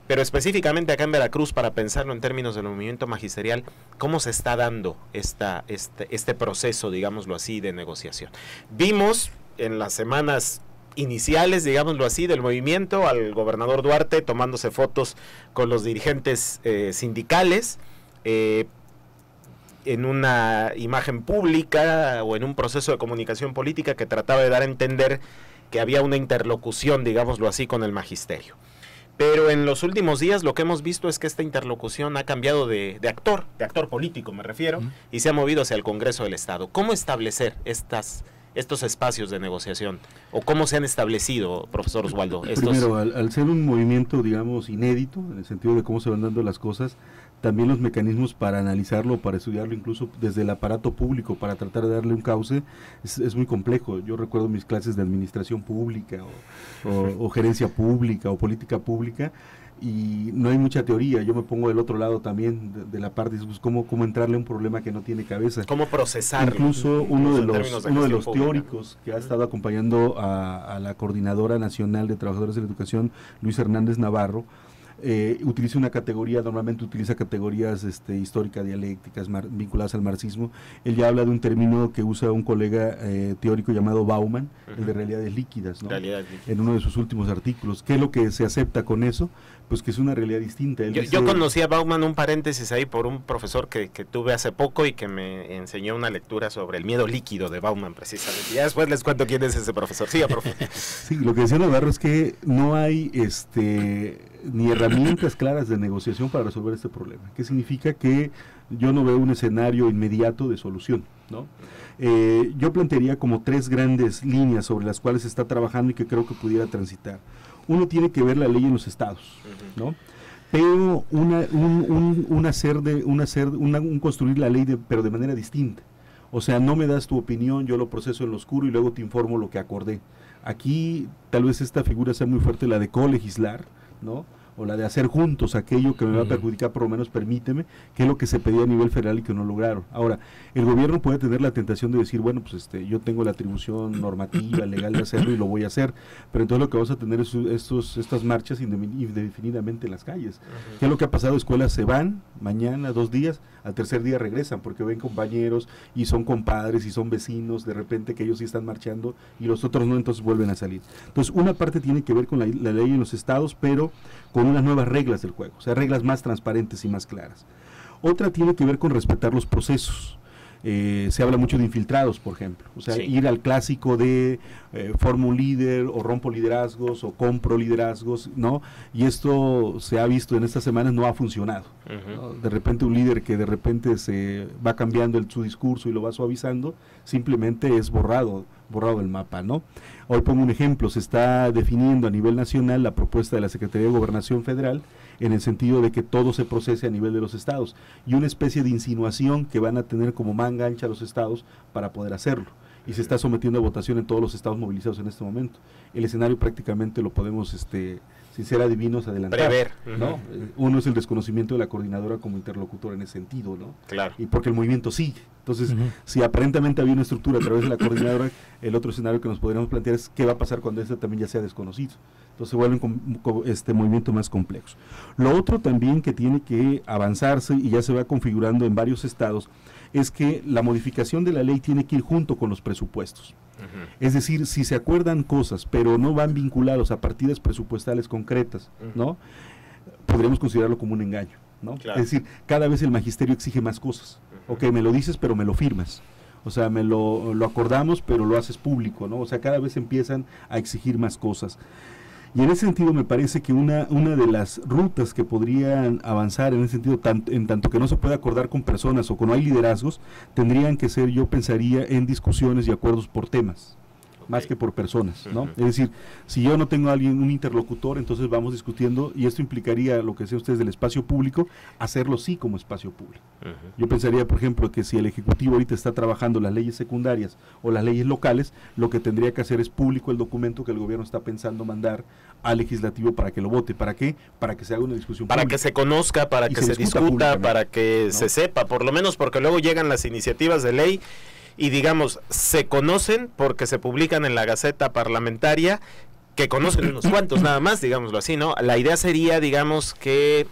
pero específicamente acá en Veracruz, para pensarlo en términos del movimiento magisterial, ¿cómo se está dando este proceso, digámoslo así, de negociación? Vimos en las semanas iniciales, digámoslo así, del movimiento, al gobernador Duarte tomándose fotos con los dirigentes sindicales, en una imagen pública o en un proceso de comunicación política que trataba de dar a entender que había una interlocución, digámoslo así, con el magisterio. Pero en los últimos días lo que hemos visto es que esta interlocución ha cambiado de actor político me refiero, y se ha movido hacia el Congreso del Estado. ¿Cómo establecer estos espacios de negociación? ¿O cómo se han establecido, profesor Oswaldo? Primero, al ser un movimiento, digamos, inédito, en el sentido de cómo se van dando las cosas, también los mecanismos para analizarlo, para estudiarlo, incluso desde el aparato público, para tratar de darle un cauce, es muy complejo. Yo recuerdo mis clases de administración pública o gerencia pública o política pública, y no hay mucha teoría. Yo me pongo del otro lado también de la parte, pues, cómo entrarle a un problema que no tiene cabeza. ¿Cómo procesarlo? Incluso uno de los teóricos que ha estado acompañando a la Coordinadora Nacional de Trabajadores de la Educación, Luis Hernández Navarro, utiliza una categoría, normalmente utiliza categorías históricas, dialécticas, vinculadas al marxismo. Él ya habla de un término que usa un colega teórico llamado Bauman, el de realidades líquidas, ¿no? En uno de sus últimos artículos. ¿Qué es lo que se acepta con eso? Pues que es una realidad distinta. Yo conocí a Bauman, un paréntesis ahí, por un profesor que tuve hace poco y que me enseñó una lectura sobre el miedo líquido de Bauman, precisamente. Ya después les cuento quién es ese profesor. Sí, profe. Sí, lo que decía Navarro es que no hay ni herramientas claras de negociación para resolver este problema. ¿Qué significa? Que yo no veo un escenario inmediato de solución, ¿no? Yo plantearía como 3 grandes líneas sobre las cuales se está trabajando y que creo que pudiera transitar. Uno tiene que ver la ley en los estados, ¿no? Pero un construir la ley pero de manera distinta. O sea, no me das tu opinión, yo lo proceso en lo oscuro y luego te informo lo que acordé. Aquí tal vez esta figura sea muy fuerte, la de colegislar, ¿no? O la de hacer juntos aquello que me va a perjudicar, por lo menos permíteme, que es lo que se pedía a nivel federal y que no lograron. Ahora, el gobierno puede tener la tentación de decir, bueno, pues yo tengo la atribución normativa, legal de hacerlo y lo voy a hacer, pero entonces lo que vamos a tener es estas marchas indefinidamente en las calles. ¿Qué es lo que ha pasado? Escuelas se van, mañana, 2 días, al tercer día regresan, porque ven compañeros y son compadres y son vecinos, de repente que ellos sí están marchando y los otros no, entonces vuelven a salir. Entonces, una parte tiene que ver con la ley en los estados, pero con unas nuevas reglas del juego, o sea, reglas más transparentes y más claras. Otra tiene que ver con respetar los procesos. Se habla mucho de infiltrados, por ejemplo, o sea, ir al clásico de formo un líder o rompo liderazgos o compro liderazgos, ¿no? Y esto se ha visto en estas semanas, no ha funcionado, ¿no? De repente un líder que de repente se va cambiando su discurso y lo va suavizando, simplemente es borrado del mapa, ¿no? Hoy pongo un ejemplo, se está definiendo a nivel nacional la propuesta de la Secretaría de Gobernación Federal en el sentido de que todo se procese a nivel de los estados y una especie de insinuación que van a tener como manga ancha los estados para poder hacerlo. Y se está sometiendo a votación en todos los estados movilizados en este momento. El escenario prácticamente lo podemos, sin ser adivinos, adelantar. Prever. ¿No? Uno es el desconocimiento de la coordinadora como interlocutor en ese sentido, ¿no? Claro. Y porque el movimiento sigue. Entonces, si aparentemente había una estructura a través de la coordinadora, el otro escenario que nos podríamos plantear es qué va a pasar cuando este también ya sea desconocido. Entonces se vuelve un movimiento más complejo. Lo otro también que tiene que avanzarse y ya se va configurando en varios estados es que la modificación de la ley tiene que ir junto con los presupuestos. Es decir, si se acuerdan cosas, pero no van vinculados a partidas presupuestales concretas, ¿no? Podríamos considerarlo como un engaño, ¿no? Claro. Es decir, cada vez el magisterio exige más cosas. Ok, me lo dices, pero me lo firmas. O sea, lo acordamos, pero lo haces público, ¿no? O sea, cada vez empiezan a exigir más cosas. Y en ese sentido me parece que una de las rutas que podrían avanzar en ese sentido, en tanto que no se puede acordar con personas o que no hay liderazgos, tendrían que ser, yo pensaría, en discusiones y acuerdos por temas, más que por personas, ¿no? Es decir, si yo no tengo a alguien, un interlocutor, entonces vamos discutiendo, y esto implicaría, lo que decían ustedes del espacio público, hacerlo sí como espacio público. Yo pensaría, por ejemplo, que si el Ejecutivo ahorita está trabajando las leyes secundarias o las leyes locales, lo que tendría que hacer es público el documento que el gobierno está pensando mandar al Legislativo para que lo vote. ¿Para qué? Para que se haga una discusión para pública. que se conozca, para que se discuta, para que se sepa, por lo menos, porque luego llegan las iniciativas de ley y digamos, se conocen porque se publican en la Gaceta Parlamentaria, que conocen unos cuantos nada más, digámoslo así, ¿no? La idea sería, digamos, que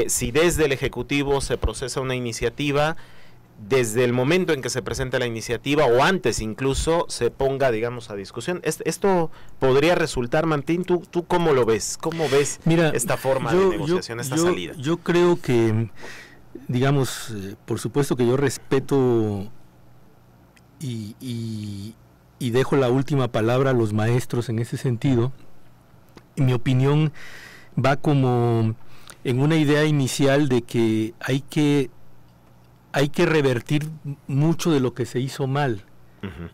si desde el Ejecutivo se procesa una iniciativa, desde el momento en que se presenta la iniciativa o antes incluso se ponga, digamos, a discusión. Esto podría resultar, Martín, ¿tú cómo lo ves? ¿Cómo ves esta forma de negociación, esta salida? Yo creo que digamos, por supuesto que yo respeto y dejo la última palabra a los maestros en ese sentido. Y mi opinión va como en una idea inicial de que hay que revertir mucho de lo que se hizo mal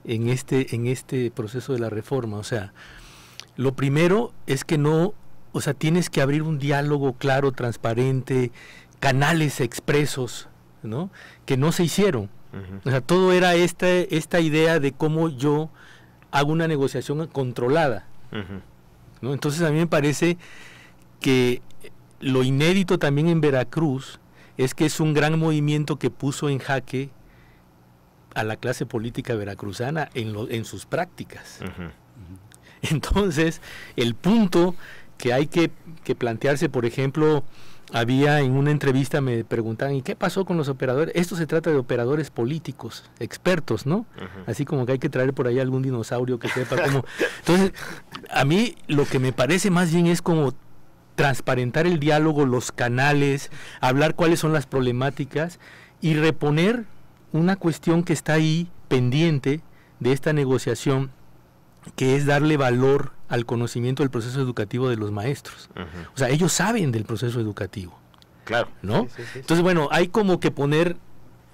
en este proceso de la reforma. O sea, lo primero es que tienes que abrir un diálogo claro, transparente, canales expresos, ¿no? Que no se hicieron. O sea, todo era esta idea de cómo yo hago una negociación controlada, ¿no? Entonces a mí me parece que lo inédito también en Veracruz es que es un gran movimiento que puso en jaque a la clase política veracruzana en sus prácticas. Entonces, el punto que hay que plantearse, por ejemplo, había en una entrevista, me preguntaban, ¿y qué pasó con los operadores? Esto se trata de operadores políticos, expertos, ¿no? Así como que hay que traer por ahí algún dinosaurio que sepa cómo. Entonces, a mí lo que me parece más bien es como transparentar el diálogo, los canales, hablar cuáles son las problemáticas y reponer una cuestión que está ahí pendiente de esta negociación, que es darle valor al conocimiento del proceso educativo de los maestros. O sea, ellos saben del proceso educativo. Claro. ¿No? Sí. Entonces, bueno, hay como que poner...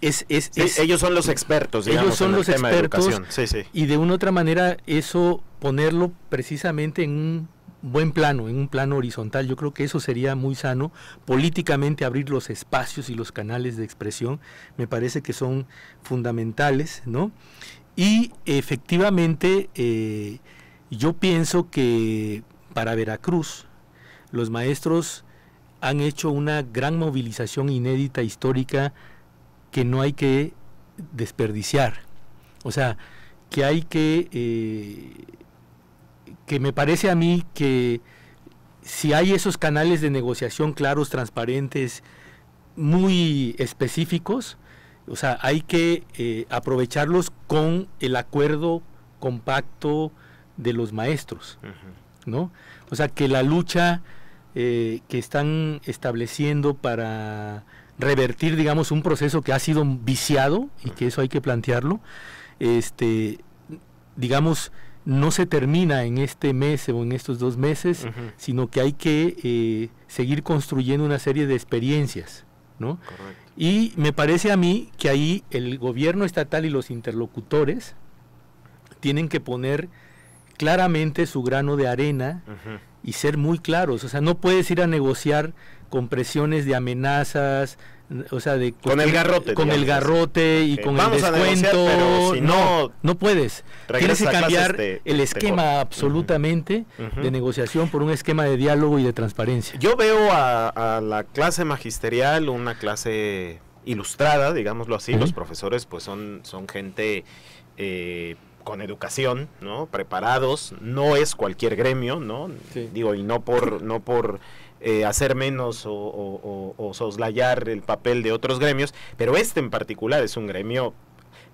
ellos son los expertos, digamos, ellos son los tema expertos, de educación. Sí. Y de una u otra manera eso ponerlo precisamente en un buen plano, en un plano horizontal. Yo creo que eso sería muy sano. Políticamente abrir los espacios y los canales de expresión me parece que son fundamentales, ¿no? Y efectivamente yo pienso que para Veracruz los maestros han hecho una gran movilización inédita, histórica, que no hay que desperdiciar. O sea, que hay que me parece a mí que si hay esos canales de negociación claros, transparentes, muy específicos, o sea, hay que aprovecharlos con el acuerdo compacto de los maestros, ¿no? O sea, que la lucha que están estableciendo para revertir, digamos, un proceso que ha sido viciado, y que eso hay que plantearlo, digamos, no se termina en este mes o en estos 2 meses, sino que hay que seguir construyendo una serie de experiencias, ¿no? Correcto. Y me parece a mí que ahí el gobierno estatal y los interlocutores tienen que poner claramente su grano de arena y ser muy claros. O sea, no puedes ir a negociar con presiones de amenazas, o sea, con el garrote, y con el descuento. Pero si no puedes. Tienes que cambiar el esquema absolutamente de negociación por un esquema de diálogo y de transparencia. Yo veo a la clase magisterial, una clase ilustrada, digámoslo así. Los profesores pues son gente con educación, ¿no? Preparados. No es cualquier gremio, ¿no? Sí. Digo, y no por hacer menos o soslayar el papel de otros gremios, pero en particular es un gremio,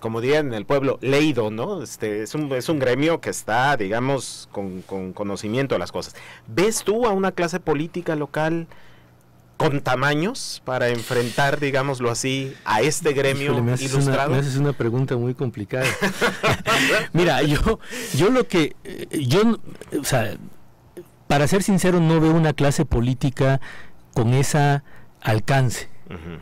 como dirían en el pueblo, leído, ¿no? Es un gremio que está, digamos, con conocimiento de las cosas. ¿Ves tú a una clase política local con tamaños para enfrentar, digámoslo así, a este gremio ilustrado? Me haces una pregunta muy complicada. Mira, yo o sea, para ser sincero, no veo una clase política con ese alcance.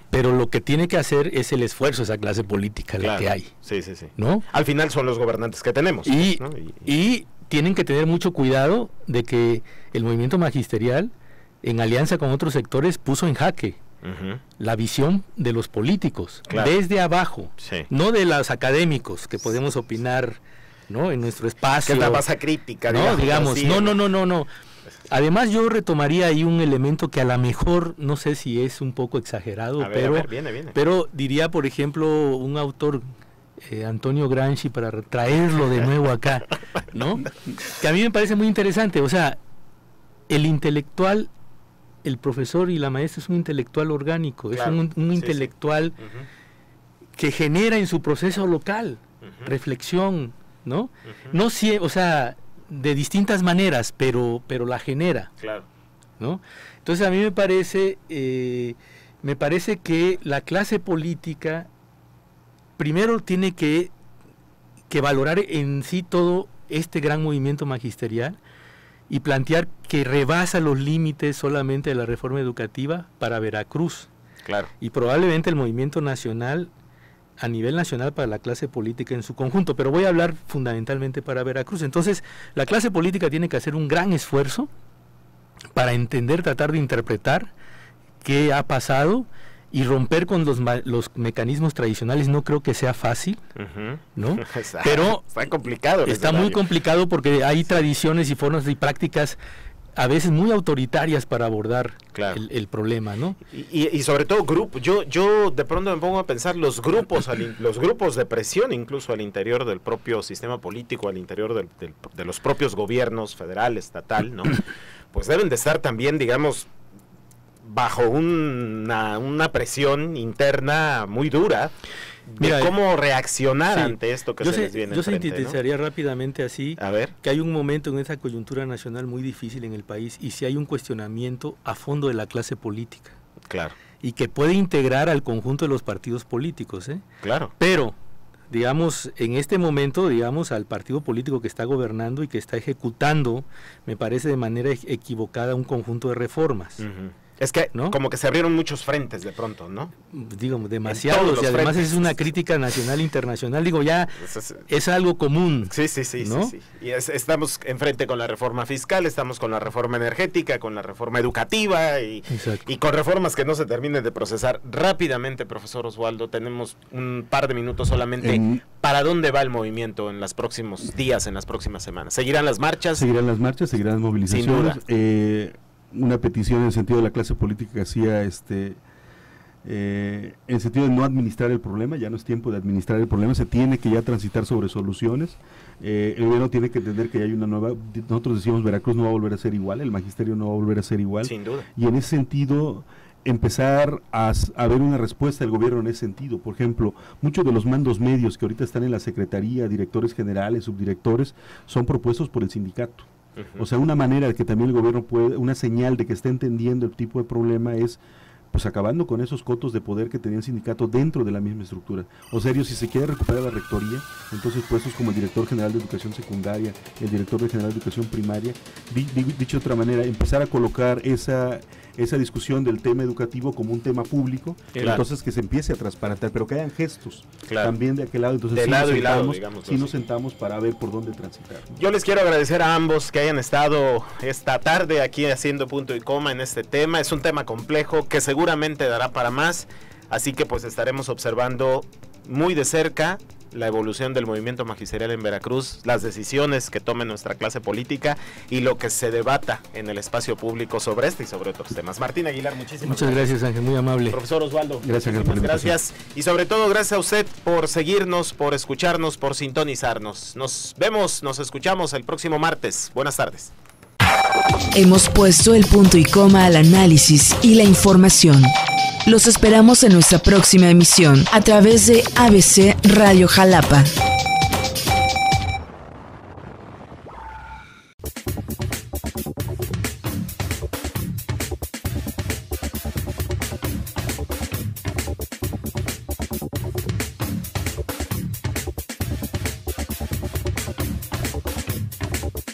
Pero lo que tiene que hacer es el esfuerzo de esa clase política, claro, la que hay. Sí. ¿No? Al final son los gobernantes que tenemos. ¿No? Y tienen que tener mucho cuidado de que el movimiento magisterial, en alianza con otros sectores, puso en jaque la visión de los políticos, claro, desde abajo, no de los académicos que podemos opinar, ¿no? En nuestro espacio. Que es la masa crítica, ¿no? Digamos, así, no. Además, yo retomaría ahí un elemento que a lo mejor, no sé si es un poco exagerado, viene. Pero diría, por ejemplo, un autor, Antonio Gramsci, para traerlo de nuevo acá, ¿no? Que a mí me parece muy interesante. O sea, el intelectual, el profesor y la maestra es un intelectual orgánico, claro, es un intelectual que genera en su proceso local reflexión, ¿no? No o sea, de distintas maneras, pero la genera, claro, ¿no? Entonces a mí me parece Me parece que la clase política primero tiene que valorar en sí todo este gran movimiento magisterial y plantear que rebasa los límites solamente de la reforma educativa para Veracruz. Claro. Y probablemente el movimiento nacional, a nivel nacional, para la clase política en su conjunto, pero voy a hablar fundamentalmente para Veracruz. Entonces, la clase política tiene que hacer un gran esfuerzo para entender, tratar de interpretar qué ha pasado y romper con los mecanismos tradicionales. No creo que sea fácil, ¿no? Pero está complicado. Está muy complicado porque hay tradiciones y formas y prácticas a veces muy autoritarias para abordar el problema, ¿no? Y sobre todo grupos. Yo de pronto me pongo a pensar los grupos de presión, incluso al interior del propio sistema político, al interior de los propios gobiernos federal, estatal, ¿no? Pues deben de estar también, digamos, bajo una presión interna muy dura de cómo reaccionar ante esto que se les viene yo enfrente, sintetizaría rápidamente así, a ver, que hay un momento en esa coyuntura nacional muy difícil en el país y si hay un cuestionamiento a fondo de la clase política. Claro. Y que puede integrar al conjunto de los partidos políticos, Claro. Pero, digamos, en este momento, digamos, al partido político que está gobernando y que está ejecutando, me parece de manera equivocada un conjunto de reformas. Es que, ¿no? Como que se abrieron muchos frentes de pronto, ¿no? Digamos, demasiados, y además es una crítica nacional e internacional, ya es algo común. Sí, ¿no? sí. Y estamos enfrente con la reforma fiscal, estamos con la reforma energética, con la reforma educativa y con reformas que no se terminen de procesar rápidamente, profesor Oswaldo. Tenemos un par de minutos solamente. ¿Para dónde va el movimiento en los próximos días, en las próximas semanas? ¿Seguirán las marchas? Seguirán las movilizaciones. Sin duda. Una petición en el sentido de la clase política que hacía en el sentido de no administrar el problema. Ya no es tiempo de administrar el problema, se tiene que ya transitar sobre soluciones. El gobierno tiene que entender que ya hay una nueva, nosotros decimos Veracruz no va a volver a ser igual, el magisterio no va a volver a ser igual. Sin duda. Y en ese sentido empezar a ver una respuesta del gobierno en ese sentido. Por ejemplo, muchos de los mandos medios que ahorita están en la Secretaría, directores generales, subdirectores, son propuestos por el sindicato. O sea, una manera de que también el gobierno puede, una señal de que está entendiendo el tipo de problema es, pues, acabando con esos cotos de poder que tenía el sindicato dentro de la misma estructura. O sea, si se quiere recuperar la rectoría, entonces puestos como el director general de educación secundaria, el director general de educación primaria, dicho de otra manera, empezar a colocar esa discusión del tema educativo como un tema público, entonces que se empiece a transparentar, pero que hayan gestos también de aquel lado, entonces nos sentamos para ver por dónde transitar. Yo les quiero agradecer a ambos que hayan estado esta tarde aquí haciendo punto y coma en este tema. Es un tema complejo que seguramente dará para más, así que pues estaremos observando muy de cerca la evolución del movimiento magisterial en Veracruz, las decisiones que tome nuestra clase política y lo que se debata en el espacio público sobre este y sobre otros temas. Martín Aguilar, muchas gracias, Ángel, muy amable. Profesor Oswaldo, gracias, Ángel, gracias. Y sobre todo gracias a usted por seguirnos, por escucharnos, por sintonizarnos. Nos vemos, nos escuchamos el próximo martes. Buenas tardes. Hemos puesto el punto y coma al análisis y la información. Los esperamos en nuestra próxima emisión a través de ABC Radio Jalapa